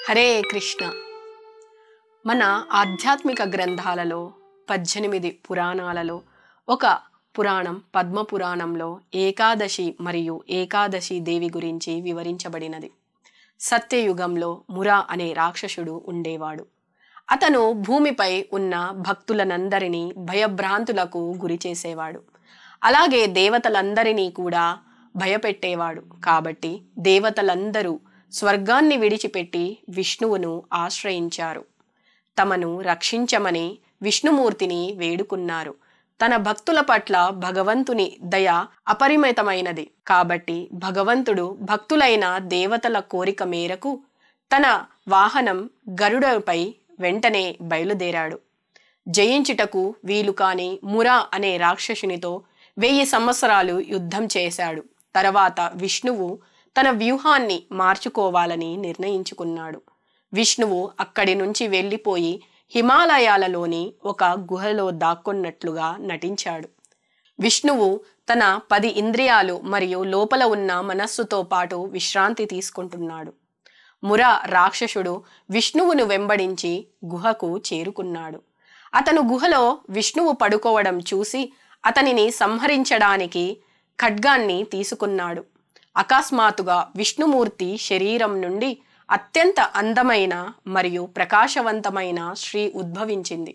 హరే కృష్ణ. మన ఆధ్యాత్మిక గ్రంథాలలో 18 పురాణాలలో ఒక పురాణం పద్మ పురాణంలో ఏకాదశి మరియు ఏకాదశి దేవి గురించి వివరించబడినది. సత్యయుగంలో మురా అనే రాక్షసుడు ఉండేవాడు. అతను భూమిపై ఉన్న భక్తులనందరినీ భయభ్రాంతులకు గురి చేసేవాడు. అలాగే దేవతలందరినీ కూడా భయపెట్టేవాడు. కాబట్టి దేవతలందరూ స్వర్గాన్ని విడిచిపెట్టి విష్ణువును ఆశ్రయించారు. తమను రక్షించమని విష్ణుమూర్తిని వేడుకున్నారు. తన భక్తుల పట్ల భగవంతుని దయ అపరిమితమైనది కాబట్టి భగవంతుడు భక్తులైన దేవతల కోరిక మేరకు తన వాహనం గరుడపై వెంటనే బయలుదేరాడు. జయించుటకు వీలు కాని మురా అనే రాక్షసునితో 1000 సంవత్సరాలు యుద్ధం చేశాడు. తర్వాత విష్ణువు తన వ్యూహాన్ని మార్చుకోవాలని నిర్ణయించుకున్నాడు. విష్ణువు అక్కడి నుంచి వెళ్ళిపోయి హిమాలయాలలోని ఒక గుహలో దాక్కున్నట్లుగా నటించాడు. విష్ణువు తన 10 ఇంద్రియాలు మరియు లోపల ఉన్న మనస్సుతో పాటు విశ్రాంతి తీసుకుంటున్నాడు. మురా రాక్షసుడు విష్ణువును వెంబడించి గుహకు చేరుకున్నాడు. అతను గుహలో విష్ణువు పడుకోవడం చూసి అతనిని సంహరించడానికి ఖడ్గాన్ని తీసుకున్నాడు. అకస్మాత్తుగా విష్ణుమూర్తి శరీరం నుండి అత్యంత అందమైన మరియు ప్రకాశవంతమైన స్త్రీ ఉద్భవించింది.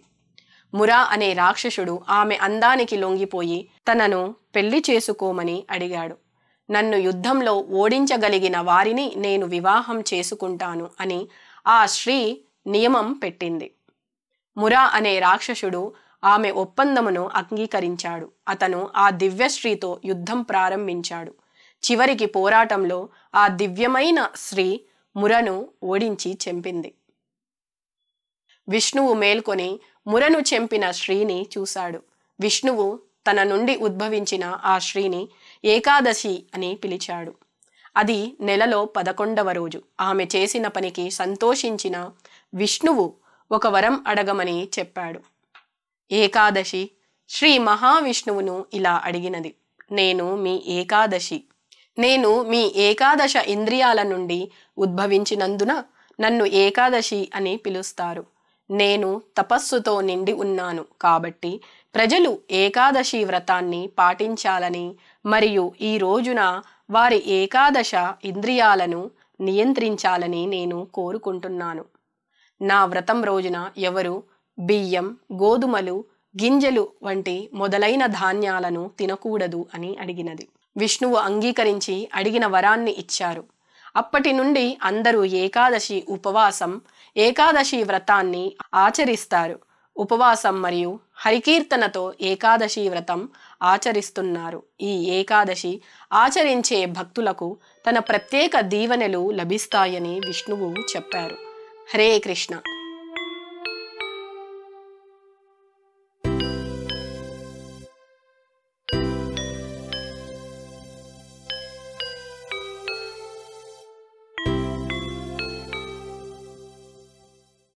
మురా అనే రాక్షసుడు ఆమె అందానికి లొంగిపోయి తనను పెళ్లి చేసుకోమని అడిగాడు. నన్ను యుద్ధంలో ఓడించగలిగిన వారిని నేను వివాహం చేసుకుంటాను అని ఆ స్త్రీ నియమం పెట్టింది. మురా అనే రాక్షసుడు ఆమె ఒప్పందమును అంగీకరించాడు. అతను ఆ దివ్య స్త్రీతో యుద్ధం ప్రారంభించాడు. చివరికి పోరాటంలో ఆ దివ్యమైన స్త్రీ మురను ఓడించి చంపింది. విష్ణువు మేల్కొని మురను చంపిన స్త్రీని చూశాడు. విష్ణువు తన నుండి ఉద్భవించిన ఆ స్త్రీని ఏకాదశి అని పిలిచాడు. అది నెలలో 11వ రోజు. ఆమె చేసిన పనికి సంతోషించిన విష్ణువు ఒక వరం అడగమని చెప్పాడు. ఏకాదశి శ్రీ మహావిష్ణువును ఇలా అడిగినది: నేను మీ ఏకాదశ ఇంద్రియాల నుండి ఉద్భవించినందున నన్ను ఏకాదశి అని పిలుస్తారు. నేను తపస్సుతో నిండి ఉన్నాను కాబట్టి ప్రజలు ఏకాదశి వ్రతాన్ని పాటించాలని మరియు ఈ రోజున వారి ఏకాదశ ఇంద్రియాలను నియంత్రించాలని నేను కోరుకుంటున్నాను. నా వ్రతం రోజున ఎవరు బియ్యం, గోధుమలు, గింజలు వంటి మొదలైన ధాన్యాలను తినకూడదు అని అడిగినది. విష్ణువు అంగీకరించి అడిగిన వరాన్ని ఇచ్చారు. అప్పటి నుండి అందరూ ఏకాదశి వ్రతాన్ని ఆచరిస్తారు. ఉపవాసం మరియు హరికీర్తనతో ఏకాదశి వ్రతం ఆచరిస్తున్నారు. ఈ ఏకాదశి ఆచరించే భక్తులకు తన ప్రత్యేక దీవెనలు లభిస్తాయని విష్ణువు చెప్పారు. హరే కృష్ణ.